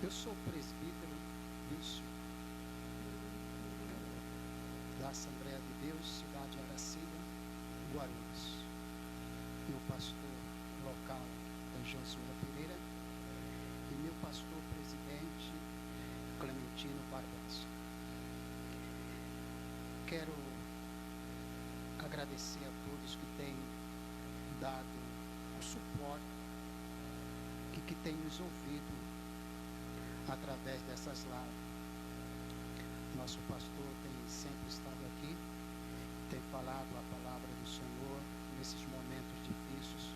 Eu sou o presbítero Wilson, da Assembleia de Deus, cidade de Aracilha, Guarulhos. E o pastor local é Josué Pereira e meu pastor presidente Clementino Barbosa. Quero agradecer a todos que têm dado o suporte e que têm nos ouvido através dessas lives. Nosso pastor tem sempre estado aqui, tem falado a palavra do Senhor nesses momentos difíceis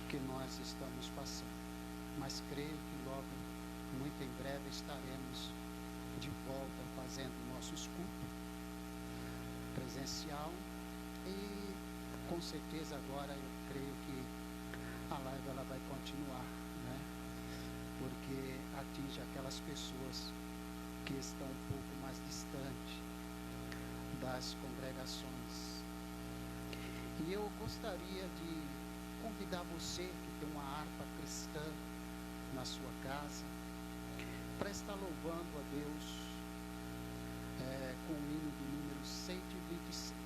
que nós estamos passando. Mas creio que logo, muito em breve, estaremos de volta fazendo nossos cultos presencial e com certeza agora eu creio que a live ela vai continuar, né? Porque atinge aquelas pessoas que estão um pouco mais distantes das congregações. E eu gostaria de convidar você que tem uma harpa cristã na sua casa para estar louvando a Deus com o hino do número 126.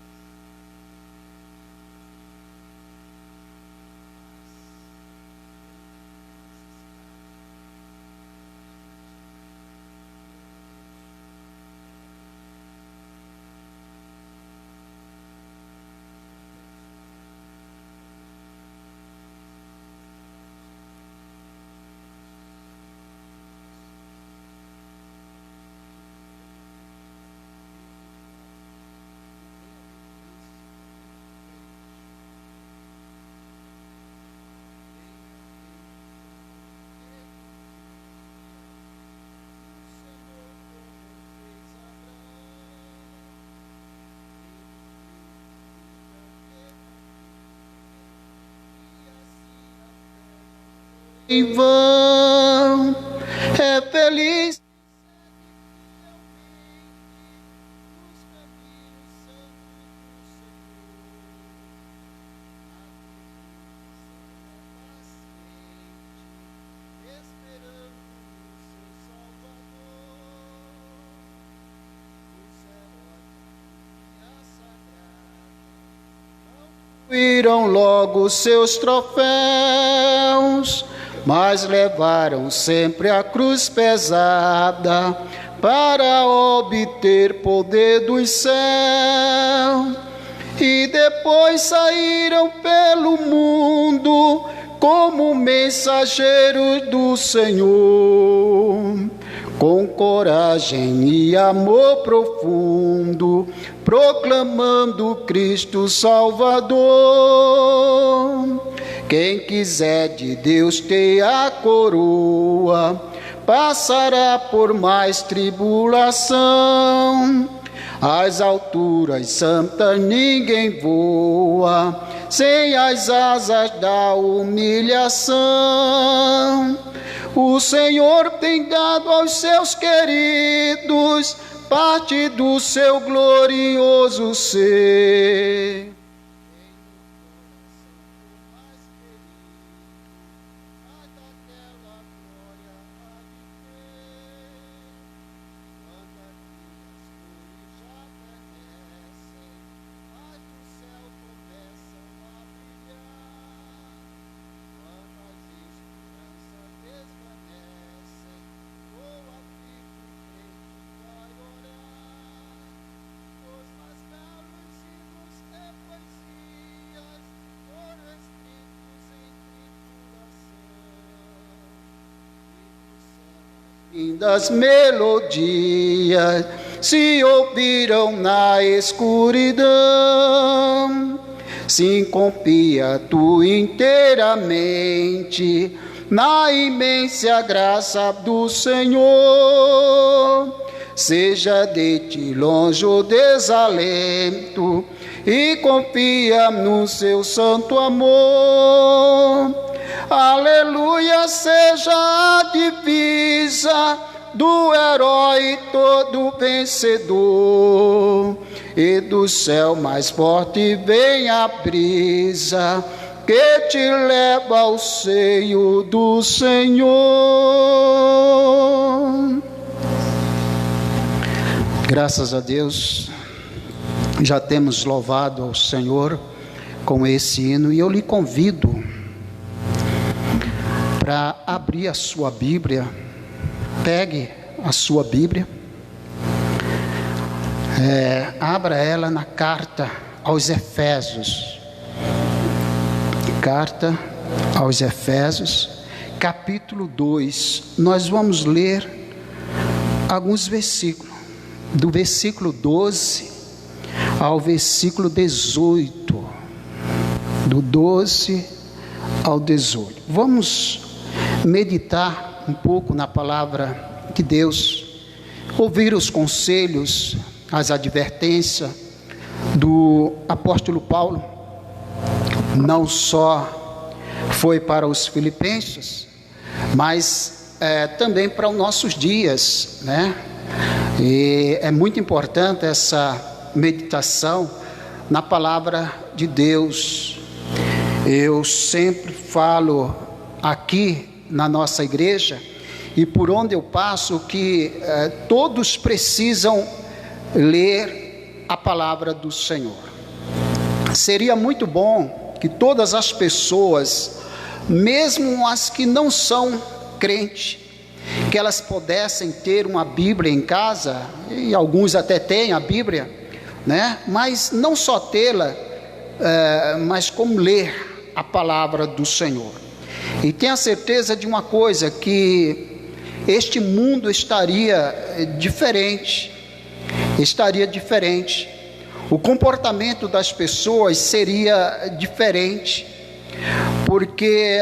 Em vão é feliz viram logo seus troféus, mas levaram sempre a cruz pesada para obter poder dos céus. E depois saíram pelo mundo como mensageiros do Senhor, com coragem e amor profundo, proclamando Cristo Salvador. Quem quiser de Deus ter a coroa, passará por mais tribulação. Às alturas santas ninguém voa, sem as asas da humilhação. O Senhor tem dado aos seus queridos parte do seu glorioso ser. Das melodias se ouviram na escuridão. Sim, confia tu inteiramente na imensa graça do Senhor. Seja de ti longe o desalento e confia no seu santo amor. Aleluia, seja a divisa do herói todo vencedor, e do céu mais forte vem a brisa que te leva ao seio do Senhor. Graças a Deus, já temos louvado ao Senhor com esse hino, e eu lhe convido para abrir a sua Bíblia. Pegue a sua Bíblia, abra ela na carta aos Efésios. Carta aos Efésios, capítulo 2. Nós vamos ler alguns versículos, do versículo 12 ao versículo 18. Do 12 ao 18. Vamos meditar um pouco na palavra de Deus, ouvir os conselhos, as advertências do apóstolo Paulo. Não só foi para os filipenses, mas também para os nossos dias, né? E é muito importante essa meditação na palavra de Deus. Eu sempre falo aqui na nossa igreja, e por onde eu passo, que todos precisam ler a palavra do Senhor. Seria muito bom que todas as pessoas, mesmo as que não são crentes, que elas pudessem ter uma Bíblia em casa, e alguns até têm a Bíblia, né? Mas não só tê-la, mas como ler a palavra do Senhor. E tenha certeza de uma coisa, que este mundo estaria diferente, o comportamento das pessoas seria diferente, porque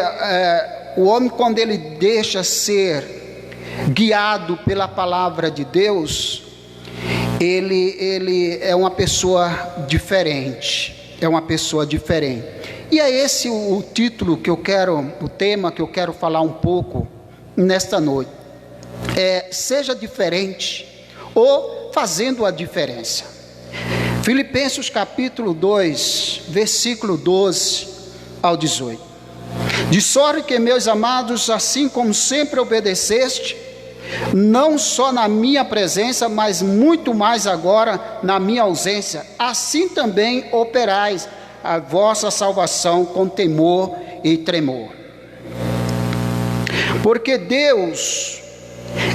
o homem, quando ele deixa ser guiado pela palavra de Deus, ele é uma pessoa diferente, E é esse o título que eu quero, o tema que eu quero falar um pouco nesta noite. Seja diferente, ou fazendo a diferença. Filipenses capítulo 2, versículo 12 ao 18. De sorte que, meus amados, assim como sempre obedeceste, não só na minha presença, mas muito mais agora na minha ausência, assim também operais a vossa salvação com temor e tremor. Porque Deus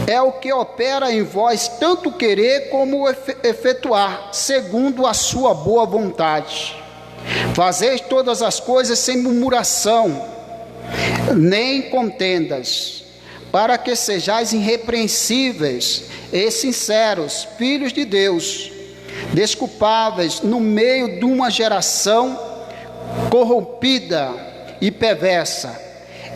é o que opera em vós tanto querer como efetuar, segundo a sua boa vontade. Fazeis todas as coisas sem murmuração, nem contendas, para que sejais irrepreensíveis e sinceros, filhos de Deus, desculpáveis no meio de uma geração corrompida e perversa,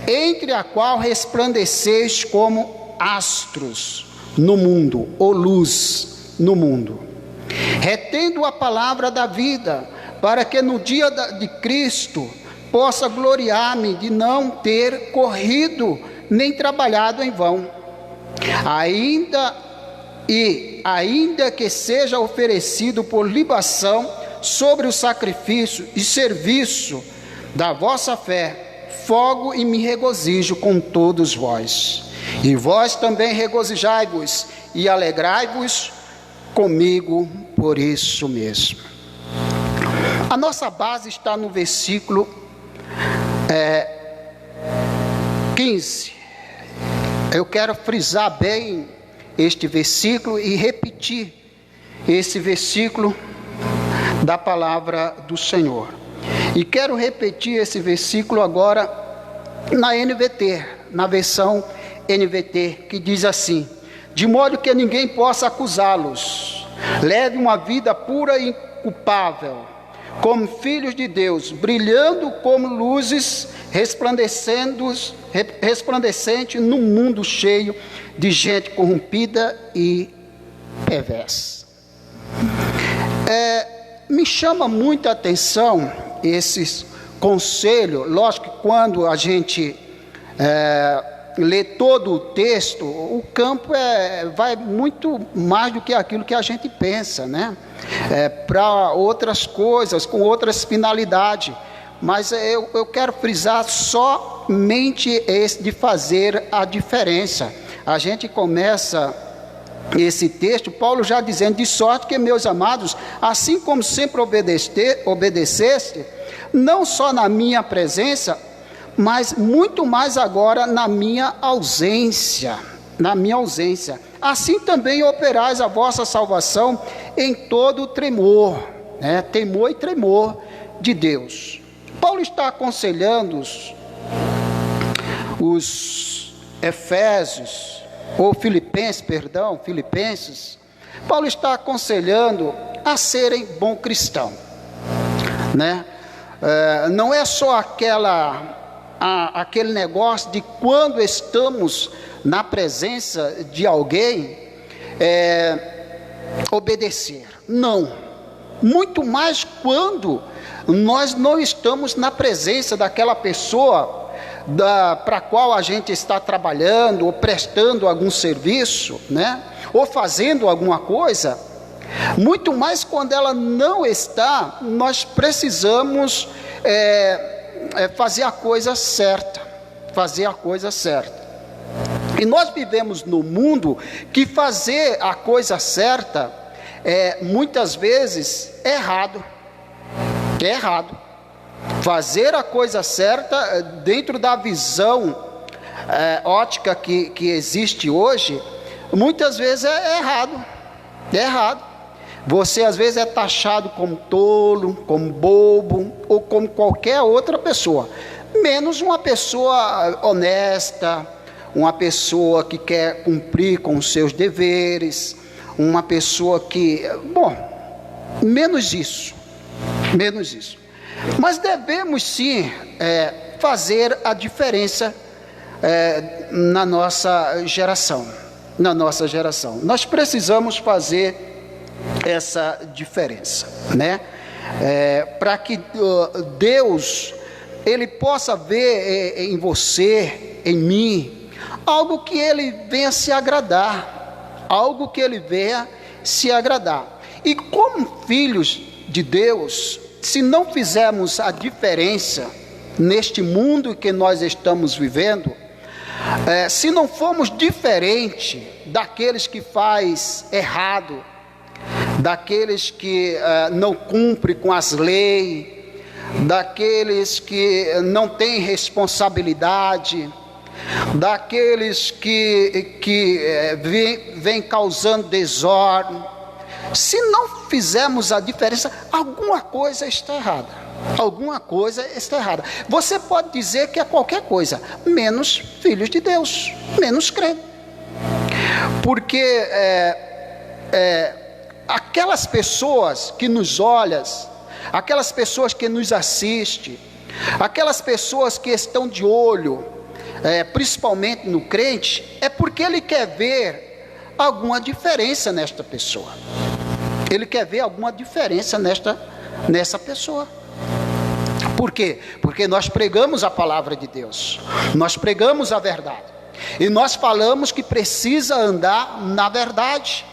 entre a qual resplandeceis como astros no mundo, ou luz no mundo, retendo a palavra da vida, para que no dia de Cristo possa gloriar-me de não ter corrido nem trabalhado em vão, ainda que seja oferecido por libação sobre o sacrifício e serviço da vossa fé, fogo e me regozijo com todos vós. E vós também regozijai-vos e alegrai-vos comigo por isso mesmo. A nossa base está no versículo 15. Eu quero frisar bem este versículo e repetir esse versículo da palavra do Senhor. E quero repetir esse versículo agora na NVT, na versão NVT, que diz assim: de modo que ninguém possa acusá-los, leve uma vida pura e inculpável, como filhos de Deus, brilhando como luzes resplandecente num mundo cheio de gente corrompida e perversa. Me chama muita atenção esses conselhos. Lógico que quando a gente lê todo o texto, o campo vai muito mais do que aquilo que a gente pensa, né? Para outras coisas, com outras finalidades. mas eu quero frisar somente esse de fazer a diferença. A gente começa esse texto, Paulo já dizendo: de sorte que, meus amados, assim como sempre obedeceste, não só na minha presença, mas muito mais agora na minha ausência. Assim também operais a vossa salvação em todo o tremor, temor e tremor de Deus. Paulo está aconselhando os Efésios, ou Filipenses, Paulo está aconselhando a serem bom cristão, não é só aquele negócio de quando estamos na presença de alguém, obedecer, não, muito mais quando nós não estamos na presença daquela pessoa para a qual a gente está trabalhando, ou prestando algum serviço, ou fazendo alguma coisa. Muito mais quando ela não está, nós precisamos fazer a coisa certa, E nós vivemos num mundo que fazer a coisa certa muitas vezes é errado. Fazer a coisa certa dentro da visão ótica que existe hoje, muitas vezes é errado. Você às vezes é taxado como tolo, como bobo, ou como qualquer outra pessoa, menos uma pessoa honesta, uma pessoa que quer cumprir com os seus deveres, uma pessoa que, menos isso. Mas devemos sim fazer a diferença na nossa geração. Nós precisamos fazer essa diferença, para que Deus, Ele possa ver em você, em mim, algo que Ele venha se agradar, E como filhos de Deus, se não fizermos a diferença neste mundo que nós estamos vivendo, se não formos diferente daqueles que faz errado, daqueles que não cumprem com as leis, daqueles que não têm responsabilidade, daqueles que vêm causando desordem, se não fizermos a diferença, alguma coisa está errada. Você pode dizer que é qualquer coisa, menos filhos de Deus, menos crentes. Porque aquelas pessoas que nos olham, aquelas pessoas que nos assistem, aquelas pessoas que estão de olho, principalmente no crente, é porque ele quer ver alguma diferença nesta pessoa. Ele quer ver alguma diferença nessa pessoa. Por quê? Porque nós pregamos a palavra de Deus, nós pregamos a verdade, e nós falamos que precisa andar na verdade,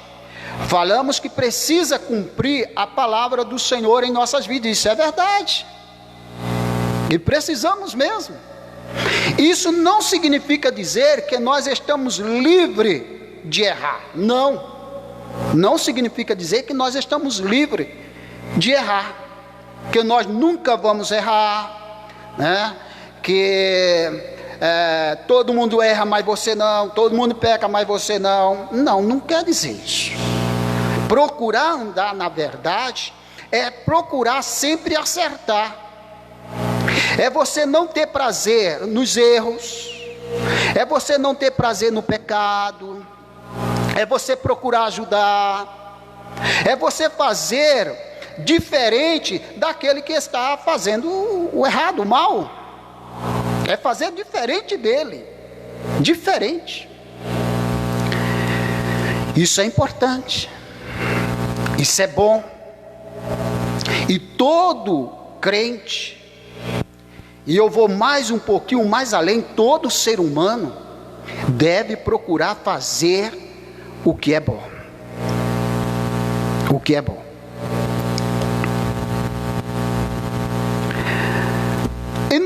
falamos que precisa cumprir a palavra do Senhor em nossas vidas. Isso é verdade, e precisamos mesmo. Isso não significa dizer que nós estamos livres de errar. Não significa dizer que nós estamos livres de errar, que nós nunca vamos errar, que todo mundo erra, mas você não, todo mundo peca, mas você não. Não quer dizer isso. Procurar andar na verdade é procurar sempre acertar, é você não ter prazer nos erros, é você não ter prazer no pecado, é você procurar ajudar, é você fazer diferente daquele que está fazendo o errado, o mal, é fazer diferente dele, diferente. Isso é importante, isso é bom, e todo crente, e eu vou mais um pouquinho mais além, todo ser humano deve procurar fazer o que é bom.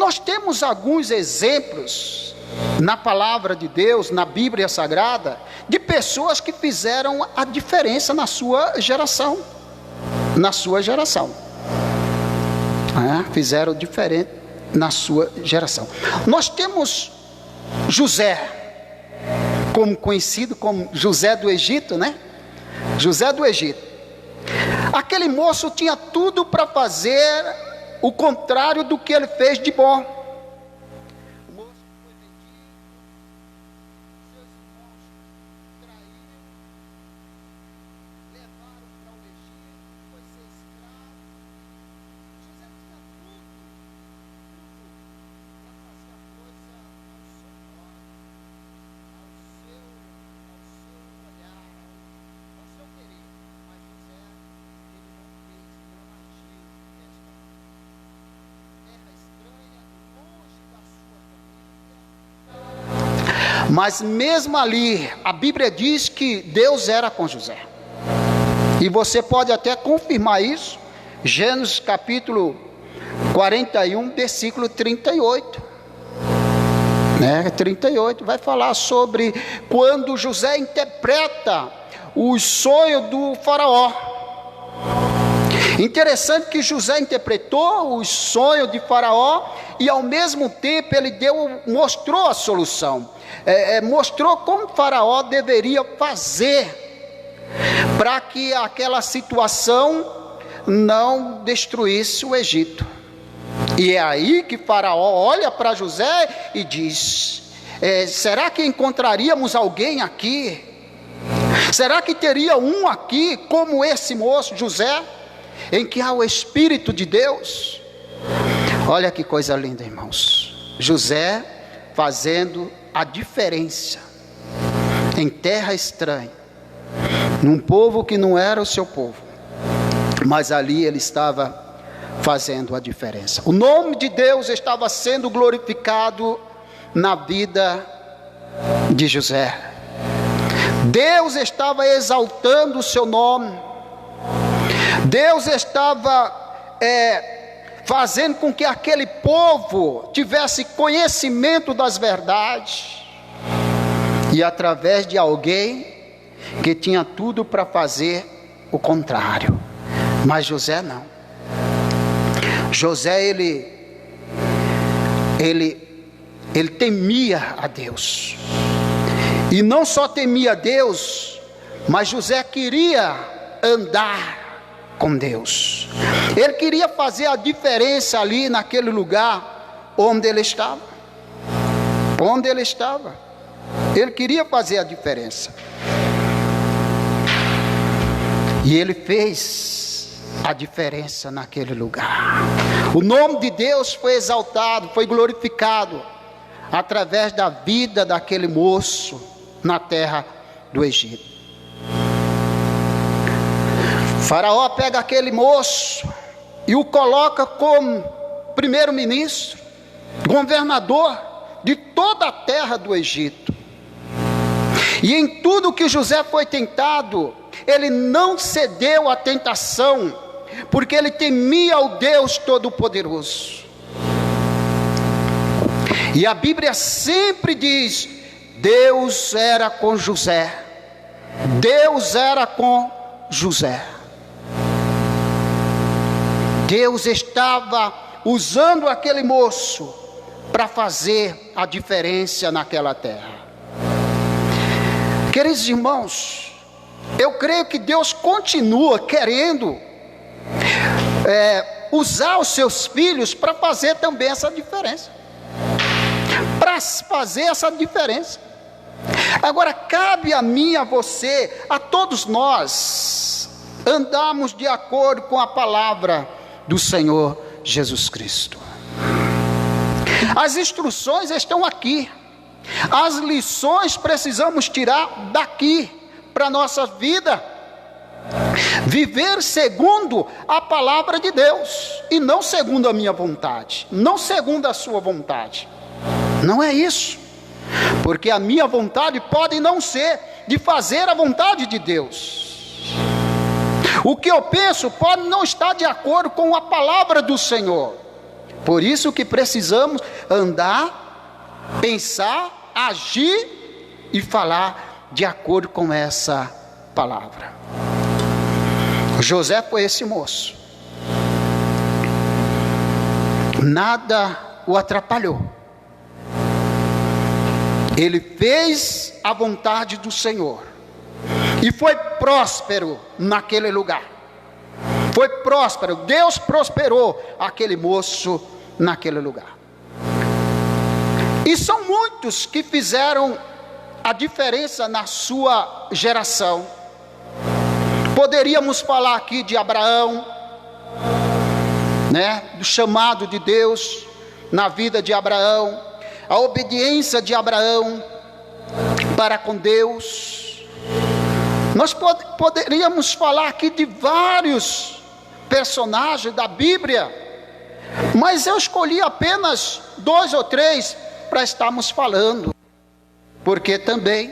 nós temos alguns exemplos na palavra de Deus, na Bíblia Sagrada, de pessoas que fizeram a diferença na sua geração. Fizeram diferente na sua geração. Nós temos José, como conhecido como José do Egito, né? José do Egito. Aquele moço tinha tudo para fazer o contrário do que ele fez de bom. Mas mesmo ali, a Bíblia diz que Deus era com José. E você pode até confirmar isso. Gênesis capítulo 41, versículo 38. 38 vai falar sobre quando José interpreta o sonho do faraó. Interessante que José interpretou o sonho de faraó e ao mesmo tempo ele mostrou a solução. Mostrou como o faraó deveria fazer para que aquela situação não destruísse o Egito. E é aí que faraó olha para José e diz: será que encontraríamos alguém aqui? Será que teria um aqui como esse moço José, em que há o Espírito de Deus? Olha que coisa linda, irmãos. José fazendo a diferença em terra estranha, num povo que não era o seu povo, mas ali ele estava fazendo a diferença. O nome de Deus estava sendo glorificado na vida de José. Deus estava exaltando o seu nome. Deus estava fazendo com que aquele povo tivesse conhecimento das verdades, e através de alguém que tinha tudo para fazer o contrário. Mas José não. José ele temia a Deus, e não só temia a Deus, mas José queria andar com Deus. Ele queria fazer a diferença ali naquele lugar onde ele estava. Ele queria fazer a diferença. E ele fez a diferença naquele lugar. O nome de Deus foi exaltado, foi glorificado através da vida daquele moço na terra do Egito. Faraó pega aquele moço e o coloca como primeiro-ministro, governador de toda a terra do Egito. E em tudo que José foi tentado, ele não cedeu à tentação, porque ele temia o Deus Todo-Poderoso. E a Bíblia sempre diz: Deus era com José. Deus era com José. Deus estava usando aquele moço para fazer a diferença naquela terra. Queridos irmãos, eu creio que Deus continua querendo usar os seus filhos para fazer também essa diferença. Para fazer essa diferença. Agora cabe a mim, a você, a todos nós, andarmos de acordo com a palavra do Senhor Jesus Cristo. As instruções estão aqui. As lições precisamos tirar daqui para a nossa vida. Viver segundo a palavra de Deus, e não segundo a minha vontade, não segundo a sua vontade. Não é isso. Porque a minha vontade pode não ser de fazer a vontade de Deus. O que eu penso pode não estar de acordo com a palavra do Senhor. Por isso que precisamos andar, pensar, agir e falar de acordo com essa palavra. José foi esse moço. Nada o atrapalhou. Ele fez a vontade do Senhor e foi próspero naquele lugar. Foi próspero. Deus prosperou aquele moço naquele lugar. E são muitos que fizeram a diferença na sua geração. Poderíamos falar aqui de Abraão, né? Do chamado de Deus na vida de Abraão, a obediência de Abraão para com Deus. Nós poderíamos falar aqui de vários personagens da Bíblia, mas eu escolhi apenas 2 ou 3 para estarmos falando, porque também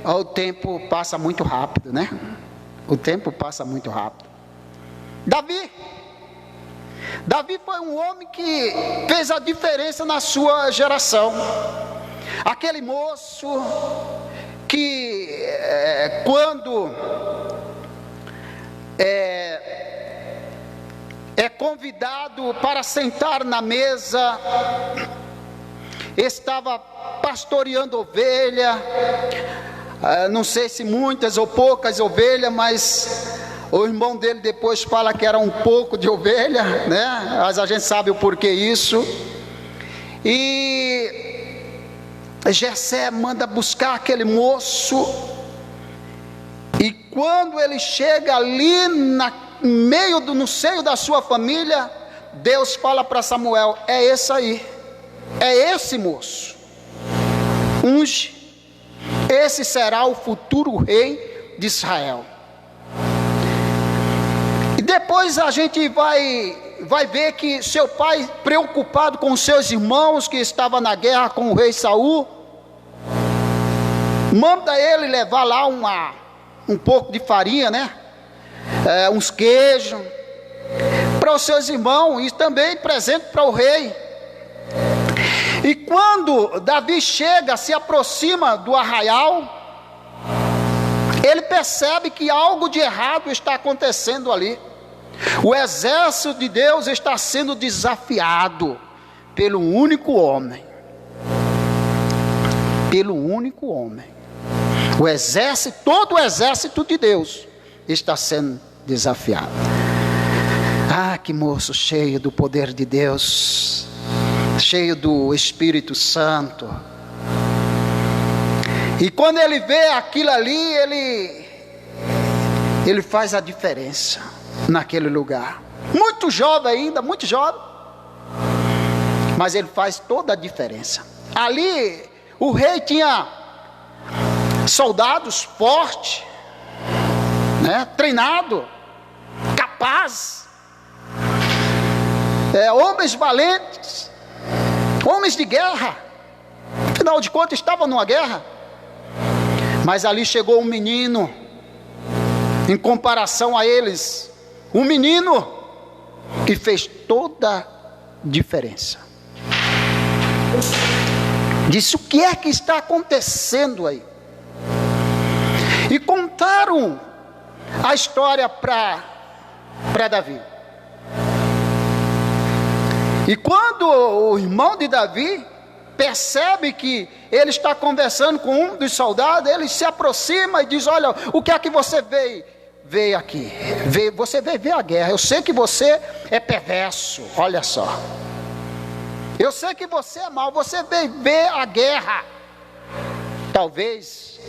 o tempo passa muito rápido, né? O tempo passa muito rápido. Davi foi um homem que fez a diferença na sua geração. Aquele moço que quando é convidado para sentar na mesa, estava pastoreando ovelha, não sei se muitas ou poucas ovelhas, mas o irmão dele depois fala que era um pouco de ovelha, né? Mas a gente sabe o porquê isso. E Jessé manda buscar aquele moço, e quando ele chega ali no seio da sua família, Deus fala para Samuel: é esse aí, é esse moço, unge, esse será o futuro rei de Israel. E depois a gente vai ver que seu pai, preocupado com seus irmãos que estavam na guerra com o rei Saul, manda ele levar lá um pouco de farinha, né? Uns queijos para os seus irmãos, e também presente para o rei. E quando Davi chega, se aproxima do arraial, ele percebe que algo de errado está acontecendo ali. O exército de Deus está sendo desafiado pelo único homem. Pelo único homem. O exército, todo o exército de Deus está sendo desafiado. Ah, que moço cheio do poder de Deus, cheio do Espírito Santo. E quando ele vê aquilo ali, ele faz a diferença naquele lugar. Muito jovem ainda, muito jovem, mas ele faz toda a diferença. Ali o rei tinha soldados fortes, né, treinado, capaz, homens valentes, homens de guerra. Afinal de contas estavam numa guerra. Mas ali chegou um menino, em comparação a eles, um menino que fez toda a diferença. Disse: o que é que está acontecendo aí? E contaram a história para Davi. E quando o irmão de Davi percebe que ele está conversando com um dos soldados, ele se aproxima e diz: olha, o que é que você veio aqui? Você veio ver a guerra. Eu sei que você é perverso, olha só. Eu sei que você é mau, você veio ver a guerra. Talvez,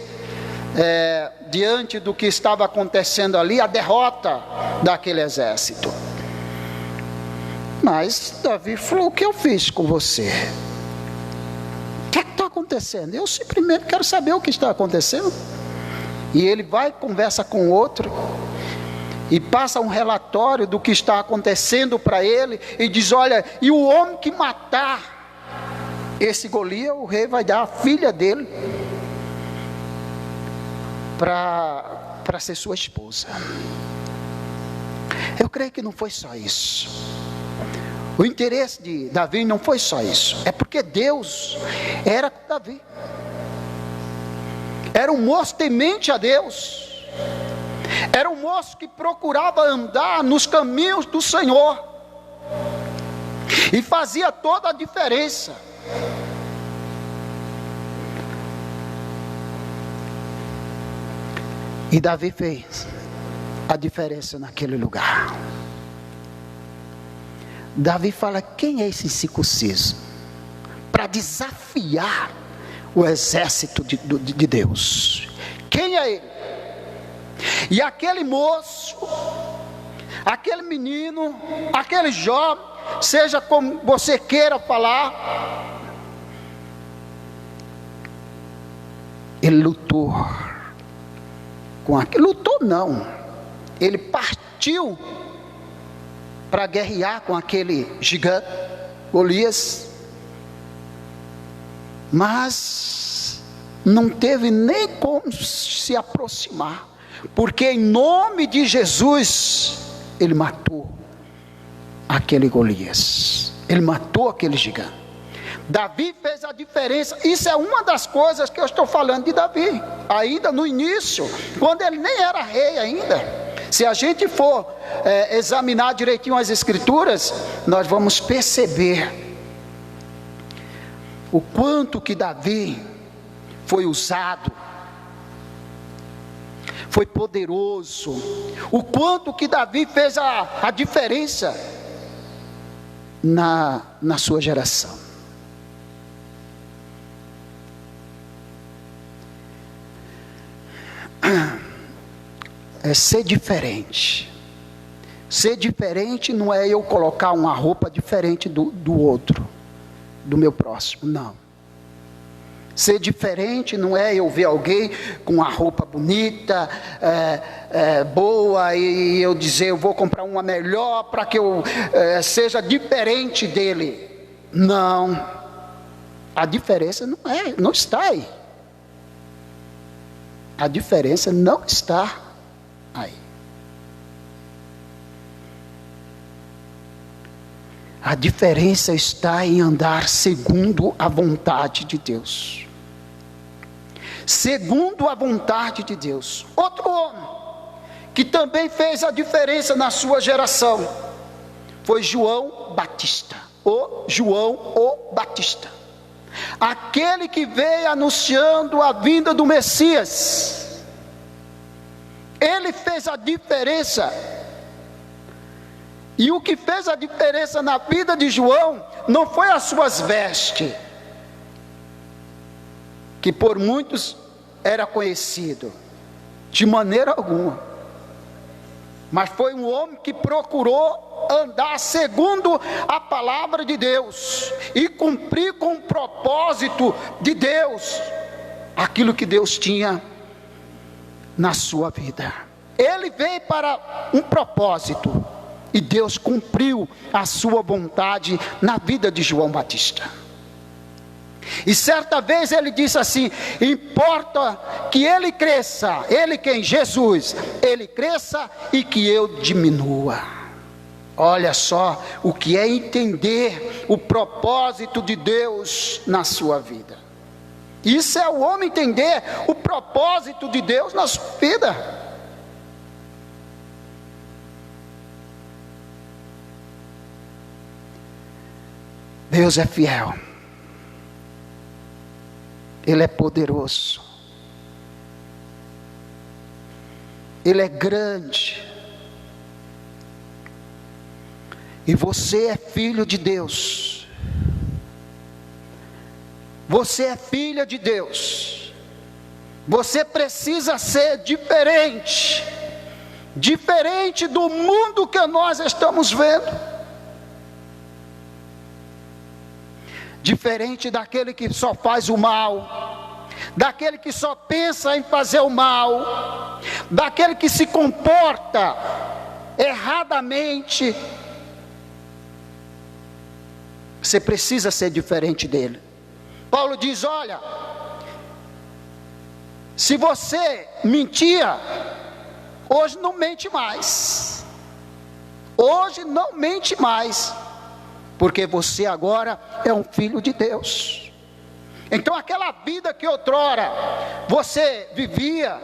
diante do que estava acontecendo ali, a derrota daquele exército. Mas Davi falou: o que eu fiz com você? O que está acontecendo? Eu simplesmente quero saber o que está acontecendo. E ele vai, conversa com outro, e passa um relatório do que está acontecendo para ele, e diz: olha, e o homem que matar esse Golias, o rei vai dar a filha dele para ser sua esposa. Eu creio que não foi só isso. O interesse de Davi não foi só isso, é porque Deus era com Davi. Era um moço temente a Deus, era um moço que procurava andar nos caminhos do Senhor, e fazia toda a diferença. E Davi fez a diferença naquele lugar. Davi fala: quem é esse incircunciso para desafiar o exército de Deus? Quem é ele? E aquele moço, aquele menino, aquele jovem, seja como você queira falar, ele lutou com aquele, lutou não, ele partiu para guerrear com aquele gigante, Golias, mas não teve nem como se aproximar, porque em nome de Jesus, ele matou aquele Golias, ele matou aquele gigante. Davi fez a diferença. Isso é uma das coisas que eu estou falando de Davi, ainda no início, quando ele nem era rei ainda. Se a gente for examinar direitinho as escrituras, nós vamos perceber o quanto que Davi foi usado, foi poderoso, o quanto que Davi fez a diferença na sua geração. É ser diferente. Ser diferente não é eu colocar uma roupa diferente do outro, do meu próximo, não. Ser diferente não é eu ver alguém com uma roupa bonita, boa, e eu dizer eu vou comprar uma melhor para que eu seja diferente dele. Não. A diferença não está aí. A diferença não está aí. A diferença está em andar segundo a vontade de Deus. Segundo a vontade de Deus. Outro homem que também fez a diferença na sua geração foi João Batista. João o Batista. Aquele que veio anunciando a vinda do Messias. Ele fez a diferença. E o que fez a diferença na vida de João não foi as suas vestes, que por muitos era conhecido, de maneira alguma, mas foi um homem que procurou andar segundo a palavra de Deus, e cumprir com o propósito de Deus, aquilo que Deus tinha na sua vida. Ele veio para um propósito, e Deus cumpriu a sua vontade na vida de João Batista. E certa vez ele disse assim: importa que ele cresça, ele quem? Jesus, ele cresça e que eu diminua. Olha só o que é entender o propósito de Deus na sua vida. Isso é o homem entender o propósito de Deus na sua vida. Deus é fiel, Ele é poderoso, Ele é grande, e você é filho de Deus, você é filha de Deus, você precisa ser diferente do mundo que nós estamos vendo. Diferente daquele que só faz o mal, daquele que só pensa em fazer o mal, daquele que se comporta erradamente. Você precisa ser diferente dele. Paulo diz: olha, se você mentia, hoje não mente mais. Hoje não mente mais. porque você agora é um filho de Deus. Então aquela vida que outrora você vivia,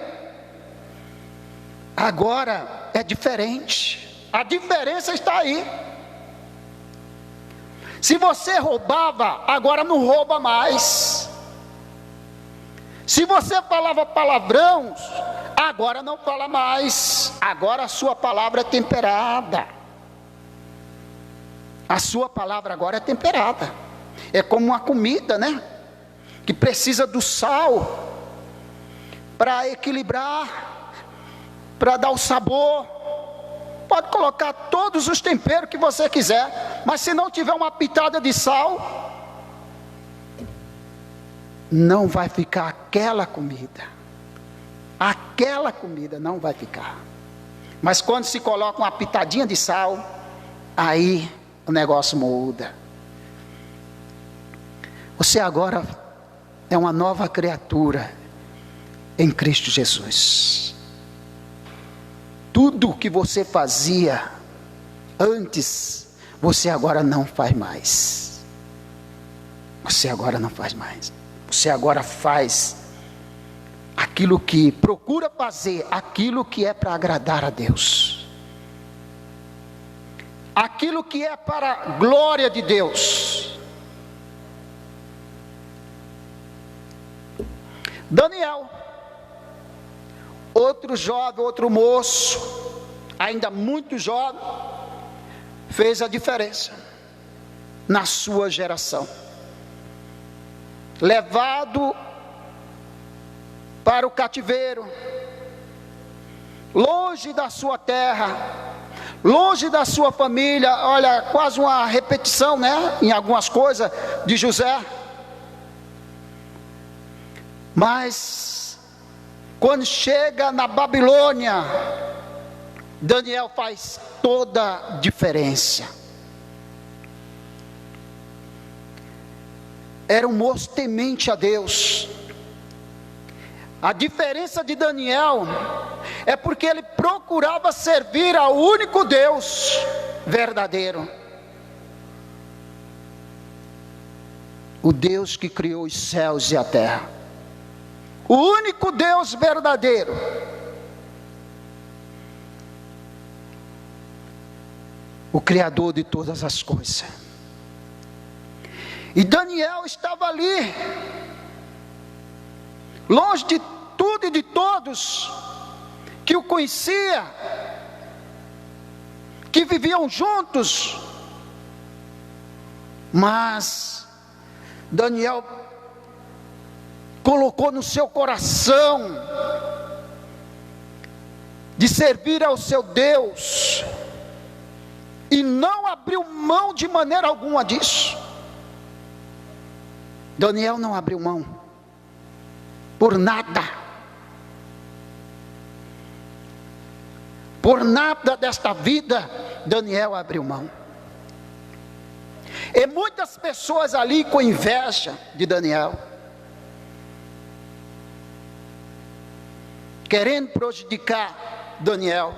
agora é diferente. A diferença está aí. Se você roubava, agora não rouba mais. Se você falava palavrões, agora não fala mais. Agora a sua palavra é temperada. A sua palavra agora é temperada. É como uma comida, né? Que precisa do sal para equilibrar, para dar o sabor. Pode colocar todos os temperos que você quiser, mas se não tiver uma pitada de sal, não vai ficar aquela comida. Aquela comida não vai ficar. Mas quando se coloca uma pitadinha de sal, aí o negócio muda. Você agora é uma nova criatura em Cristo Jesus. Tudo que você fazia antes, você agora não faz mais. Você agora não faz mais. Você agora faz aquilo que procura fazer, aquilo que é para agradar a Deus, aquilo que é para a glória de Deus. Daniel, outro jovem, outro moço, ainda muito jovem, fez a diferença na sua geração. Levado para o cativeiro, longe da sua terra, longe da sua família. Olha, quase uma repetição, né? Em algumas coisas de José. Mas quando chega na Babilônia, Daniel faz toda a diferença. Era um moço temente a Deus. A diferença de Daniel é porque ele procurava servir ao único Deus verdadeiro, o Deus que criou os céus e a terra, o único Deus verdadeiro. O Criador de todas as coisas. E Daniel estava ali, longe de tudo e de todos que o conhecia, que viviam juntos. Mas Daniel colocou no seu coração de servir ao seu Deus, e não abriu mão de maneira alguma disso. Daniel não abriu mão por nada, por nada desta vida. Daniel abriu mão. E muitas pessoas ali com inveja de Daniel, querendo prejudicar Daniel,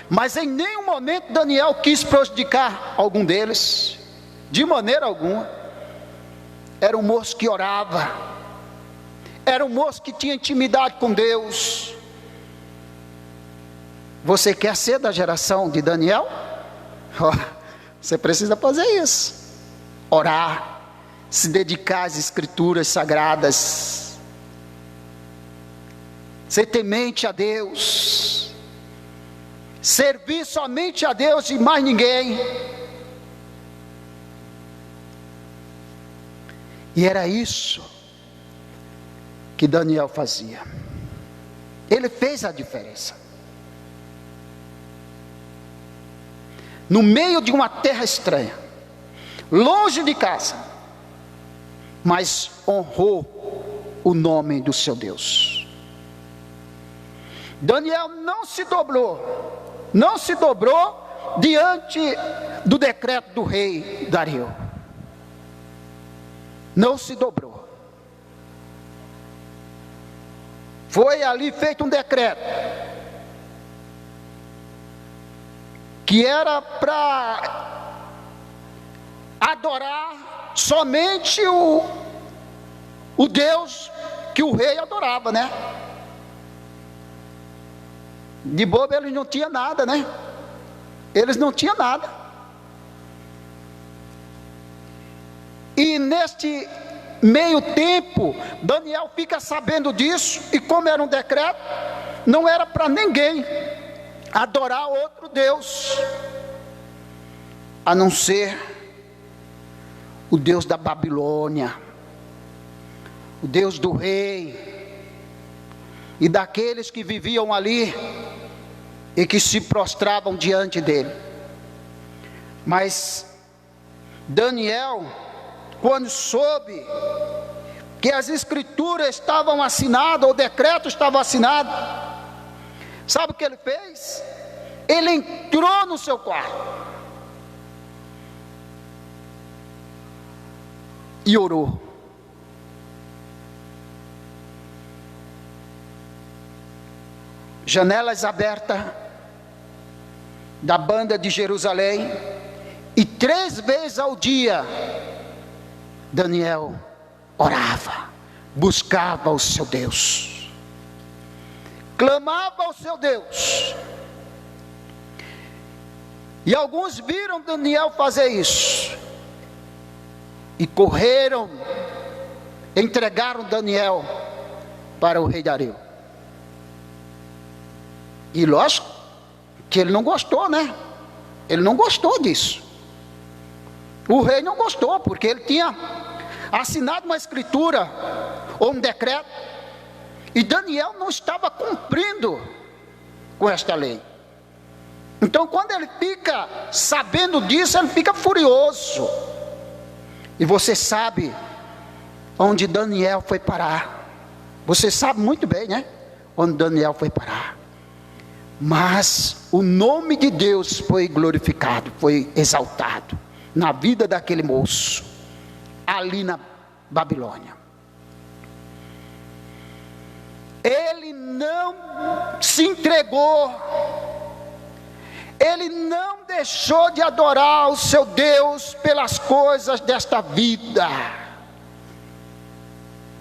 mas em nenhum momento Daniel quis prejudicar algum deles, de maneira alguma. Era um moço que orava, era um moço que tinha intimidade com Deus. Você quer ser da geração de Daniel? Você precisa fazer isso: orar, se dedicar às escrituras sagradas, ser temente a Deus, servir somente a Deus e mais ninguém. E era isso que Daniel fazia. Ele fez a diferença. No meio de uma terra estranha, longe de casa, mas honrou o nome do seu Deus. Daniel não se dobrou diante do decreto do rei Dario. Não se dobrou. Foi ali feito um decreto que era para adorar somente o Deus que o rei adorava, né? De bobo eles não tinham nada, né? Eles não tinham nada. E neste meio tempo, Daniel fica sabendo disso, e como era um decreto, não era para ninguém adorar outro Deus, a não ser o Deus da Babilônia, o Deus do rei, e daqueles que viviam ali, e que se prostravam diante dele. Mas Daniel, quando soube que as escrituras estavam assinadas, o decreto estava assinado, sabe o que ele fez? Ele entrou no seu quarto e orou. Janelas abertas da banda de Jerusalém, e 3 vezes ao dia Daniel orava, buscava o seu Deus, clamava ao seu Deus. E alguns viram Daniel fazer isso e correram, entregaram Daniel para o rei Dario. E lógico que ele não gostou, né? Ele não gostou disso. O rei não gostou, porque ele tinha assinado uma escritura ou um decreto, e Daniel não estava cumprindo com esta lei. Então, quando ele fica sabendo disso, ele fica furioso. E você sabe onde Daniel foi parar. Você sabe muito bem, né? Onde Daniel foi parar. Mas o nome de Deus foi glorificado, foi exaltado na vida daquele moço, ali na Babilônia. Ele não se entregou, ele não deixou de adorar o seu Deus pelas coisas desta vida.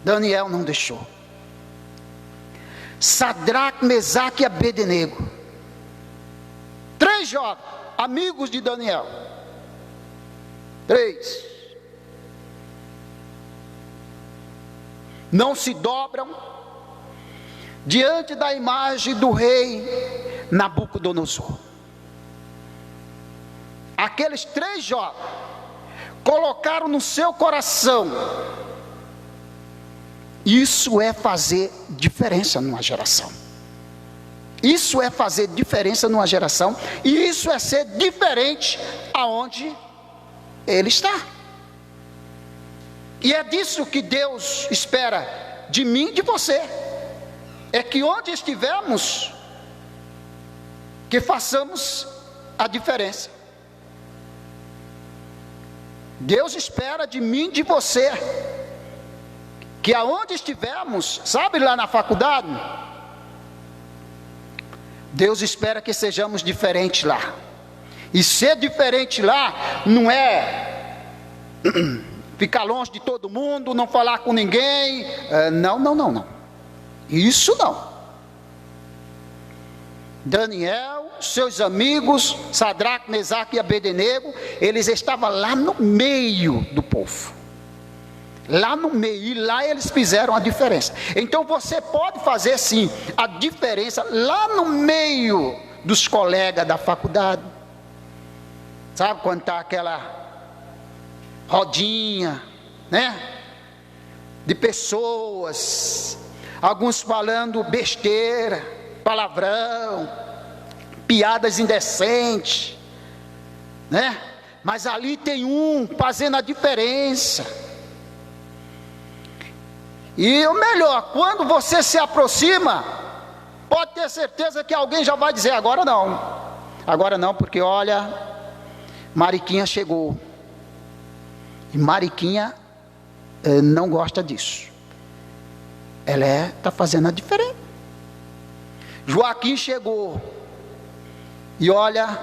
Daniel não deixou. Sadraque, Mesaque e Abednego, 3 jovens, amigos de Daniel, 3, não se dobram diante da imagem do rei Nabucodonosor. Aqueles 3 jovens colocaram no seu coração: isso é fazer diferença numa geração. Isso é fazer diferença numa geração. E isso é ser diferente aonde ele está. E é disso que Deus espera de mim e de você. É que onde estivermos, que façamos a diferença. Deus espera de mim e de você que aonde estivermos, sabe, lá na faculdade, Deus espera que sejamos diferentes lá. E ser diferente lá não é ficar longe de todo mundo, não falar com ninguém, não. Isso não. Daniel, seus amigos, Sadraque, Mesaque e Abednego, eles estavam lá no meio do povo. Lá no meio, e lá eles fizeram a diferença. Então você pode fazer sim a diferença lá no meio dos colegas da faculdade. Sabe quando está aquela rodinha, né? De pessoas, alguns falando besteira, palavrão, piadas indecentes, né? Mas ali tem um fazendo a diferença. E o melhor, quando você se aproxima, pode ter certeza que alguém já vai dizer: agora não, porque olha, Mariquinha chegou, e Mariquinha não gosta disso, ela está fazendo a diferença. Joaquim chegou, e olha,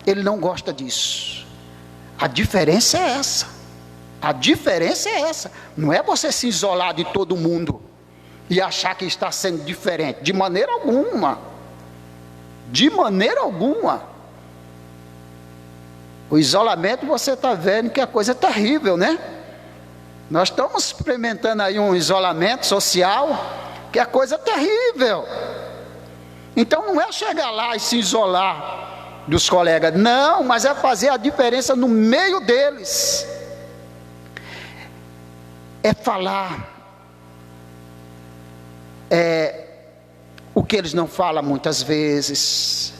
ele não gosta disso, A diferença é essa. A diferença é essa. Não é você se isolar de todo mundo e achar que está sendo diferente. De maneira alguma. De maneira alguma. O isolamento, você está vendo que a coisa é terrível, né? Nós estamos experimentando aí um isolamento social, que a coisa é terrível. Então não é chegar lá e se isolar dos colegas, não, mas é fazer a diferença no meio deles. É falar o que eles não falam muitas vezes.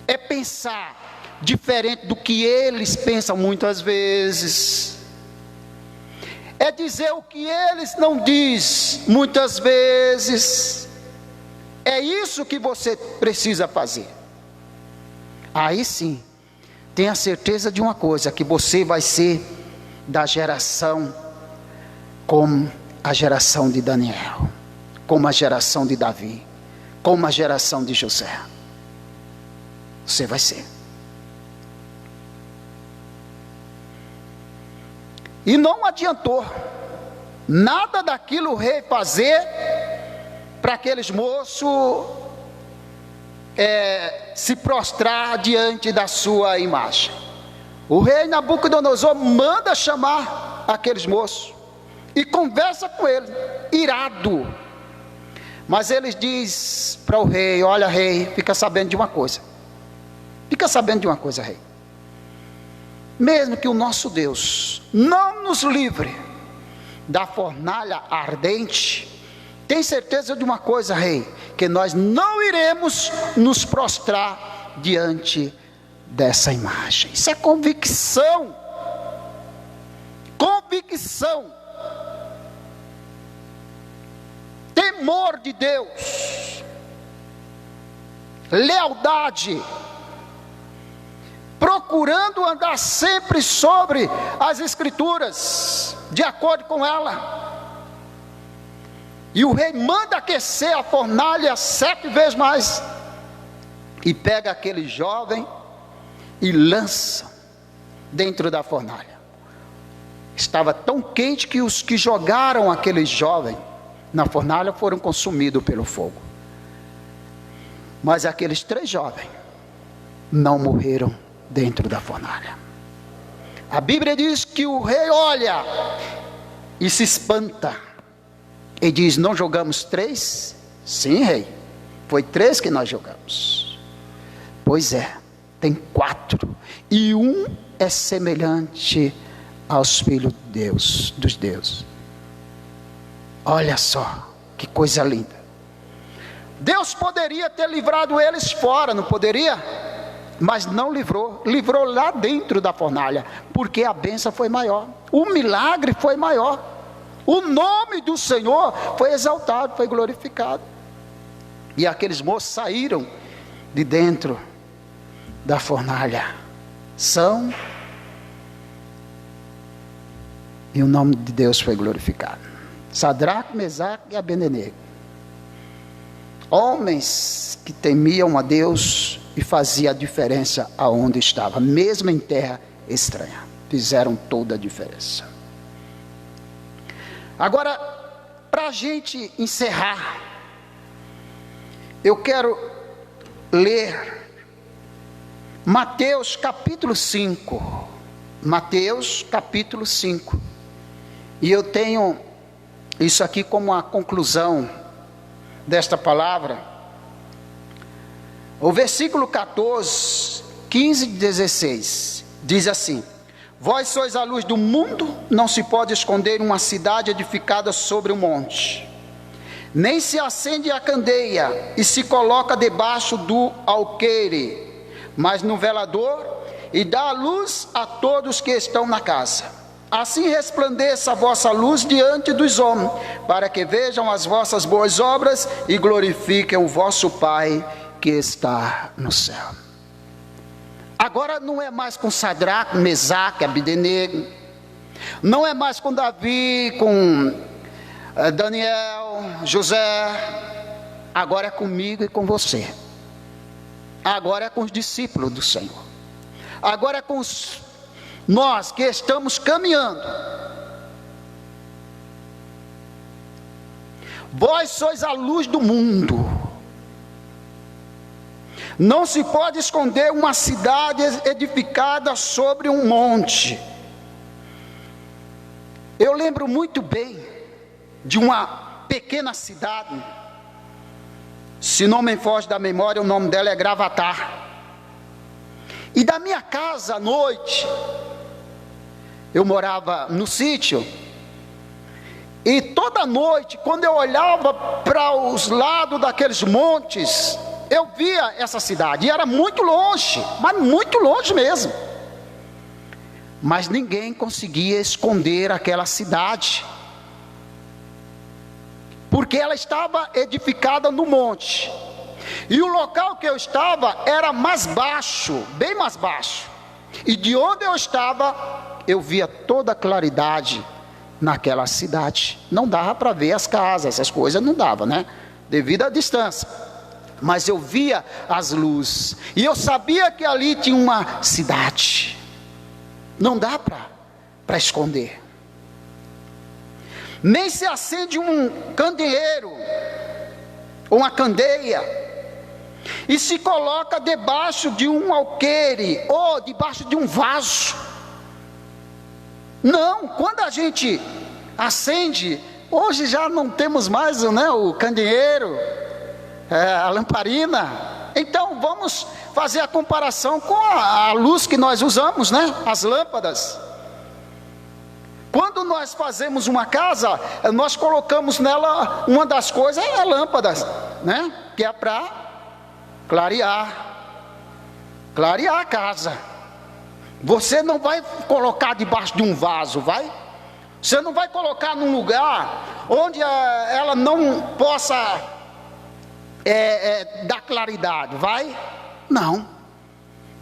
É pensar diferente do que eles pensam muitas vezes. É dizer o que eles não dizem muitas vezes. É isso que você precisa fazer. Aí sim, tenha certeza de uma coisa, que você vai ser da geração como a geração de Daniel, como a geração de Davi, como a geração de José. Você vai ser. E não adiantou nada daquilo o rei fazer para aqueles moços se prostrar diante da sua imagem. O rei Nabucodonosor manda chamar aqueles moços e conversa com ele, irado. Mas ele diz para o rei: olha, rei, fica sabendo de uma coisa. Fica sabendo de uma coisa, rei. Mesmo que o nosso Deus não nos livre da fornalha ardente, tem certeza de uma coisa, rei, que nós não iremos nos prostrar diante dessa imagem. Isso é convicção. Convicção. Temor de Deus. Lealdade. Procurando andar sempre sobre as Escrituras, de acordo com ela. E o rei manda aquecer a fornalha 7 vezes mais, e pega aquele jovem e lança dentro da fornalha. Estava tão quente que os que jogaram aquele jovem na fornalha foram consumidos pelo fogo. Mas aqueles 3 jovens não morreram dentro da fornalha. A Bíblia diz que o rei olha e se espanta e diz: não jogamos 3? Sim, rei, foi 3 que nós jogamos. Pois é, tem 4, e um é semelhante aos filhos de Deus, dos deuses. Olha só que coisa linda. Deus poderia ter livrado eles fora, não poderia? Mas não livrou, livrou lá dentro da fornalha, porque a bênção foi maior, o milagre foi maior, o nome do Senhor foi exaltado, foi glorificado. E aqueles moços saíram de dentro da fornalha, e o nome de Deus foi glorificado. Sadraque, Mesaque e Abednego, homens que temiam a Deus e fazia a diferença aonde estava, mesmo em terra estranha, fizeram toda a diferença. Agora, para a gente encerrar, eu quero ler Mateus capítulo 5, Mateus capítulo 5, e eu tenho isso aqui como a conclusão desta palavra. O versículo 14, 15 e 16 diz assim: vós sois a luz do mundo, não se pode esconder uma cidade edificada sobre um monte, nem se acende a candeia e se coloca debaixo do alqueire, mas no velador, e dá a luz a todos que estão na casa. Assim resplandeça a vossa luz diante dos homens, para que vejam as vossas boas obras e glorifiquem o vosso Pai que está no céu. Agora não é mais com Sadraque, Mesaque, Abednego, não é mais com Davi, com Daniel, José, agora é comigo e com você. Agora é com os discípulos do Senhor. Agora nós que estamos caminhando, vós sois a luz do mundo. Não se pode esconder uma cidade edificada sobre um monte. Eu lembro muito bem de uma pequena cidade, se não me foge da memória, o nome dela é Gravatar. E da minha casa à noite, eu morava no sítio, e toda noite, quando eu olhava para os lados daqueles montes, eu via essa cidade, e era muito longe, mas muito longe mesmo. Mas ninguém conseguia esconder aquela cidade, porque ela estava edificada no monte, e o local que eu estava era mais baixo, bem mais baixo, e de onde eu estava, eu via toda a claridade naquela cidade. Não dava para ver as casas, essas coisas não dava, né? Devido à distância. Mas eu via as luzes, e eu sabia que ali tinha uma cidade. Não dá para esconder. Nem se acende um candeeiro, ou uma candeia, e se coloca debaixo de um alqueire, ou debaixo de um vaso. Não, quando a gente acende, hoje já não temos mais, né, o candeeiro, a lamparina. Então vamos fazer a comparação com a luz que nós usamos, né? As lâmpadas. Quando nós fazemos uma casa, nós colocamos nela, uma das coisas é a lâmpada, né? Que é para clarear a casa. Você não vai colocar debaixo de um vaso, vai? Você não vai colocar num lugar onde ela não possa dar claridade, vai? Não.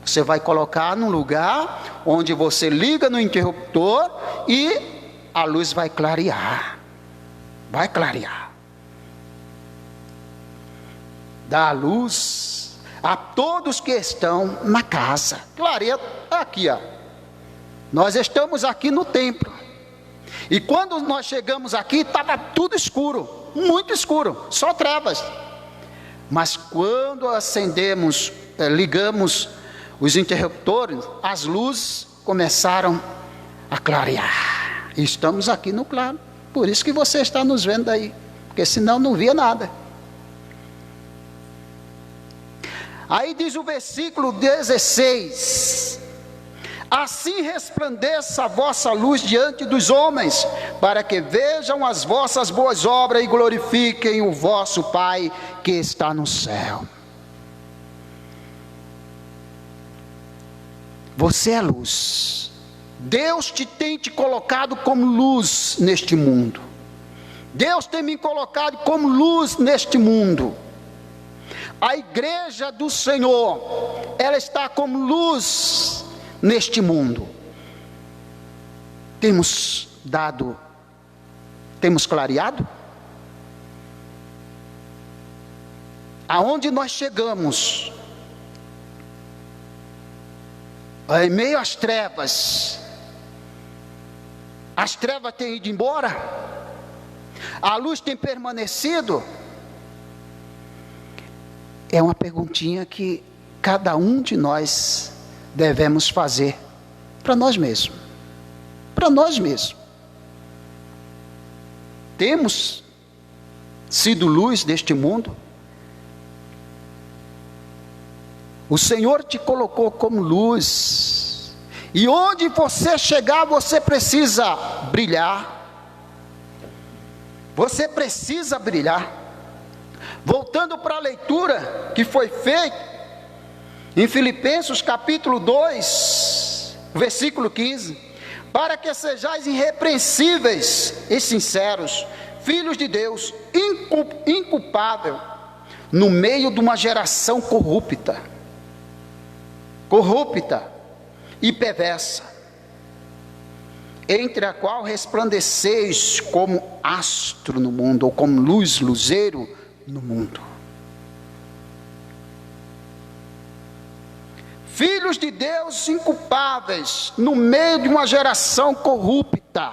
Você vai colocar num lugar onde você liga no interruptor e a luz vai clarear. Vai clarear. Dá luz a todos que estão na casa. Clareia aqui, ó. Nós estamos aqui no templo. E quando nós chegamos aqui, estava tudo escuro, muito escuro, só trevas. Mas quando acendemos, ligamos os interruptores, as luzes começaram a clarear. E estamos aqui no claro. Por isso que você está nos vendo aí, porque senão não via nada. Aí diz o versículo 16: assim resplandeça a vossa luz diante dos homens, para que vejam as vossas boas obras e glorifiquem o vosso Pai que está no céu. Você é luz. Deus tem te colocado como luz neste mundo. Deus tem me colocado como luz neste mundo. A igreja do Senhor, ela está como luz neste mundo. Temos clareado? Aonde nós chegamos, em meio às trevas, as trevas têm ido embora? A luz tem permanecido? É uma perguntinha que cada um de nós devemos fazer para nós mesmos. Para nós mesmos. Temos sido luz deste mundo? O Senhor te colocou como luz, e onde você chegar, você precisa brilhar. Você precisa brilhar. Voltando para a leitura que foi feita em Filipenses capítulo 2, versículo 15: para que sejais irrepreensíveis e sinceros, filhos de Deus, inculpável, no meio de uma geração corrupta e perversa, entre a qual resplandeceis como astro no mundo, ou como luz, luzeiro no mundo. filhos de Deus inculpáveis, no meio de uma geração corrupta.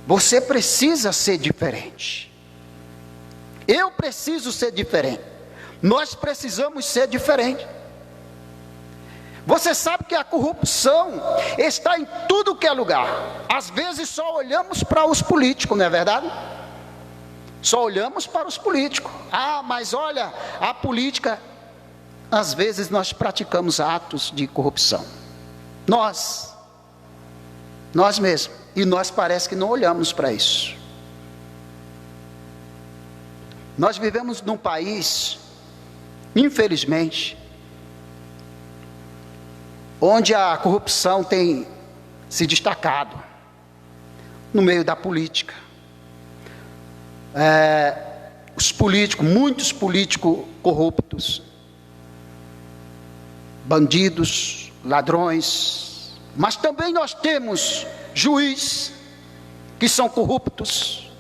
Você precisa ser diferente. Eu preciso ser diferente. Nós precisamos ser diferentes. Você sabe que a corrupção está em tudo que é lugar. Às vezes só olhamos para os políticos, não é verdade? Só olhamos para os políticos. Ah, mas olha, a política, às vezes nós praticamos atos de corrupção. Nós mesmos. E nós parece que não olhamos para isso. Nós vivemos num país, infelizmente, onde a corrupção tem se destacado no meio da política. Os políticos, muitos políticos corruptos, bandidos, ladrões, mas também nós temos juízes que são corruptos,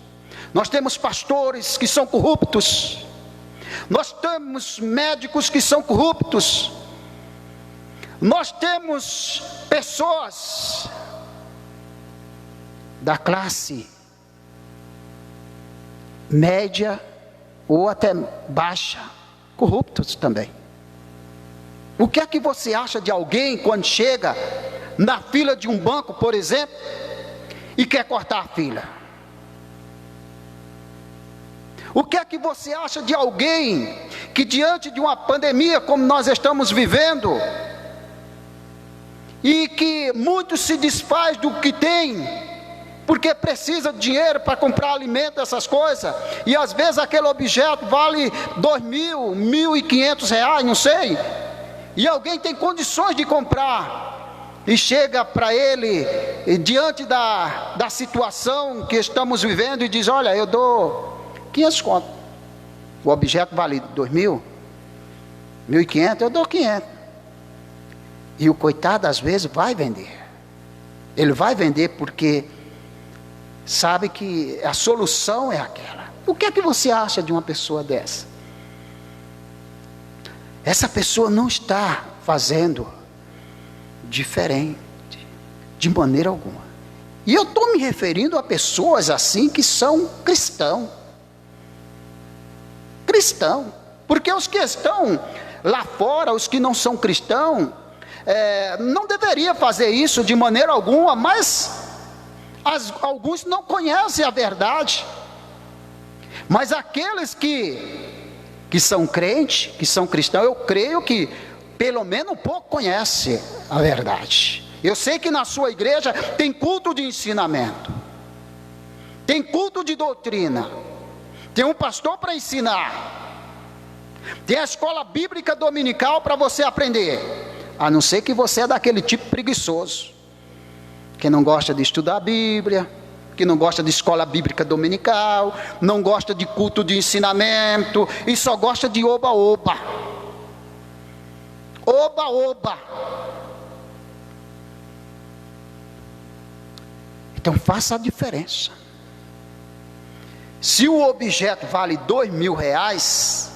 nós temos pastores que são corruptos, nós temos médicos que são corruptos, nós temos pessoas da classe média ou até baixa, corruptos também. O que é que você acha de alguém quando chega na fila de um banco, por exemplo, e quer cortar a fila? O que é que você acha de alguém que diante de uma pandemia como nós estamos vivendo, e que muito se desfaz do que tem, porque precisa de dinheiro para comprar alimento, essas coisas, e às vezes aquele objeto vale 2.000, 1.500 reais, não sei, e alguém tem condições de comprar, e chega para ele, diante da situação que estamos vivendo, e diz: olha, eu dou 500 conto, o objeto vale 2.000, 1.500, eu dou 500, e o coitado às vezes vai vender, ele vai vender porque sabe que a solução é aquela. O que é que você acha de uma pessoa dessa? Essa pessoa não está fazendo diferente, de maneira alguma. E eu estou me referindo a pessoas assim que são cristãos, porque os que estão lá fora, os que não são cristãos, não deveria fazer isso de maneira alguma, mas alguns não conhecem a verdade. Mas aqueles que são crentes, que são cristãos, eu creio que pelo menos um pouco conhecem a verdade. Eu sei que na sua igreja tem culto de ensinamento, tem culto de doutrina, tem um pastor para ensinar, tem a escola bíblica dominical para você aprender. A não ser que você é daquele tipo preguiçoso, que não gosta de estudar a Bíblia, que não gosta de escola bíblica dominical, não gosta de culto de ensinamento, e só gosta de oba-oba. Oba-oba. Então faça a diferença. Se o objeto vale 2.000 reais,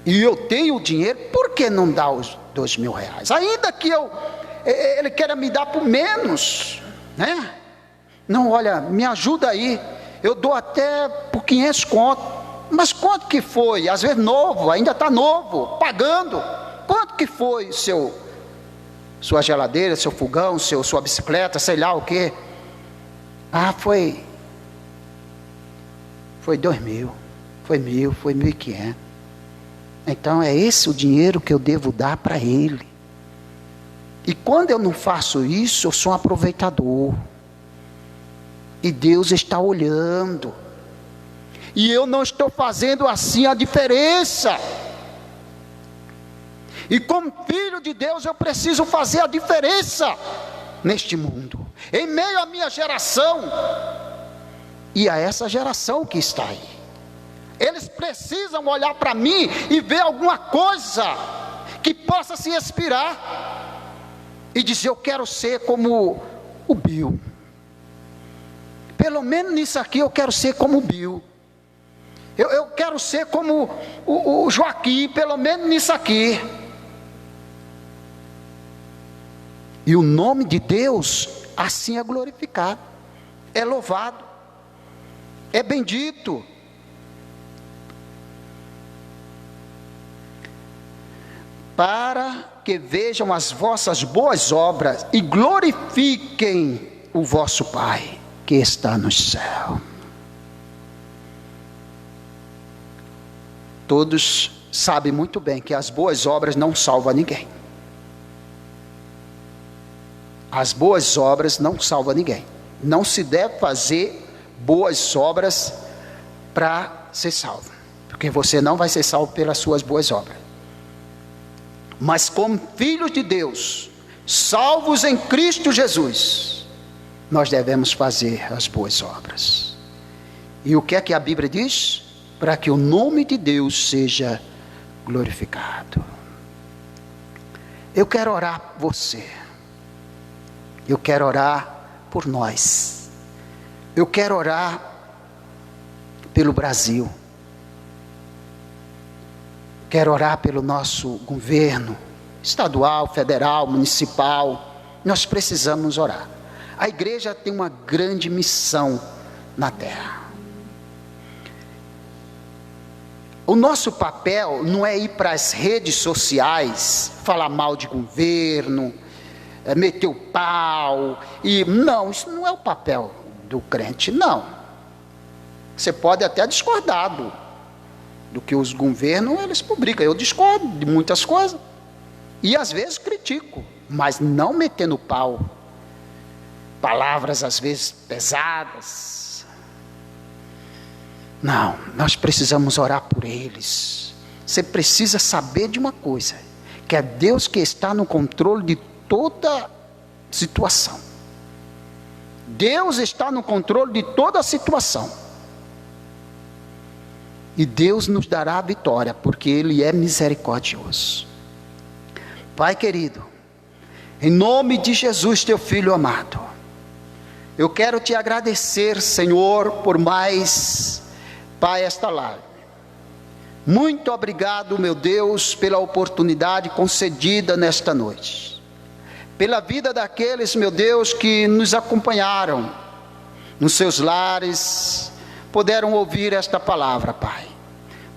e eu tenho dinheiro, por que não dar os 2.000 reais? Ainda que ele queira me dar por menos, né? Não, olha, me ajuda aí, eu dou até por 500 conto, mas quanto que foi? Às vezes novo, ainda está novo, pagando, quanto que foi sua geladeira, seu fogão, sua bicicleta, sei lá o que? Ah, foi 2.000, foi 1.000, foi 1.500. Então é esse o dinheiro que eu devo dar para ele. E quando eu não faço isso, eu sou um aproveitador, e Deus está olhando, e eu não estou fazendo assim a diferença. E como filho de Deus, eu preciso fazer a diferença neste mundo, em meio à minha geração, e a essa geração que está aí. Eles precisam olhar para mim e ver alguma coisa que possa se inspirar e dizer: eu quero ser como o Bill. Pelo menos nisso aqui eu quero ser como o Bill. Eu quero ser como o Joaquim, pelo menos nisso aqui. E o nome de Deus assim é glorificado, é louvado, é bendito. Para que vejam as vossas boas obras e glorifiquem o vosso Pai que está no céu. Todos sabem muito bem que as boas obras não salvam ninguém. As boas obras não salvam ninguém. Não se deve fazer boas obras para ser salvo, porque você não vai ser salvo pelas suas boas obras. Mas como filhos de Deus, salvos em Cristo Jesus, nós devemos fazer as boas obras. E o que é que a Bíblia diz? Para que o nome de Deus seja glorificado. Eu quero orar por você. Eu quero orar por nós. Eu quero orar pelo Brasil. Quero orar pelo nosso governo estadual, federal, municipal. Nós precisamos orar. A igreja tem uma grande missão na terra. O nosso papel não é ir para as redes sociais, falar mal de governo, meter o pau. Não, isso não é o papel do crente, não. Você pode até discordar do que os governos eles publicam. Eu discordo de muitas coisas. E às vezes critico, mas não metendo o pau. Palavras às vezes pesadas. Não, nós precisamos orar por eles. Você precisa saber de uma coisa, que é Deus que está no controle de toda situação. Deus está no controle de toda a situação. E Deus nos dará a vitória, porque Ele é misericordioso. Pai querido, em nome de Jesus, teu Filho amado, eu quero te agradecer, Senhor, por mais, Pai, esta live. Muito obrigado, meu Deus, pela oportunidade concedida nesta noite. Pela vida daqueles, meu Deus, que nos acompanharam nos seus lares, puderam ouvir esta palavra, Pai.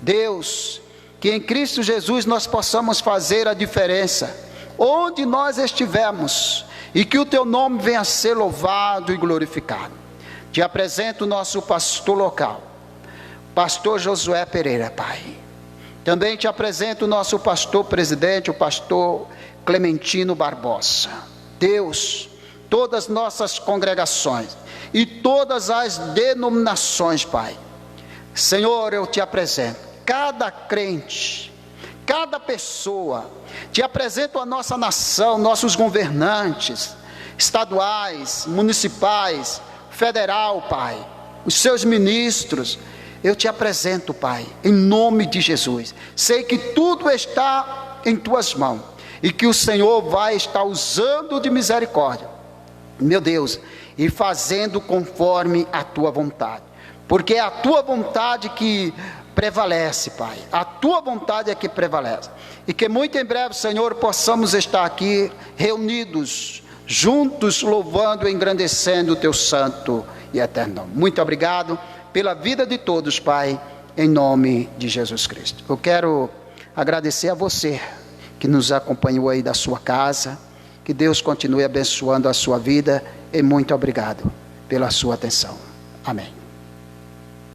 Deus, que em Cristo Jesus nós possamos fazer a diferença, onde nós estivermos, e que o Teu nome venha a ser louvado e glorificado. Te apresento o nosso pastor local, pastor Josué Pereira, Pai. Também te apresento o nosso pastor presidente, o pastor Clementino Barbosa. Deus, todas as nossas congregações e todas as denominações, Pai. Senhor, eu te apresento cada crente, cada pessoa. Te apresento a nossa nação, nossos governantes estaduais, municipais, federal, Pai, os seus ministros. Eu te apresento, Pai, em nome de Jesus. Sei que tudo está em tuas mãos e que o Senhor vai estar usando de misericórdia, meu Deus, e fazendo conforme a tua vontade, porque é a tua vontade que prevalece, Pai. A tua vontade é que prevalece. E que muito em breve, Senhor, possamos estar aqui reunidos, juntos, louvando e engrandecendo o teu santo e eterno nome. Muito obrigado pela vida de todos, Pai, em nome de Jesus Cristo. Eu quero agradecer a você que nos acompanhou aí da sua casa. Que Deus continue abençoando a sua vida, e muito obrigado pela sua atenção. Amém.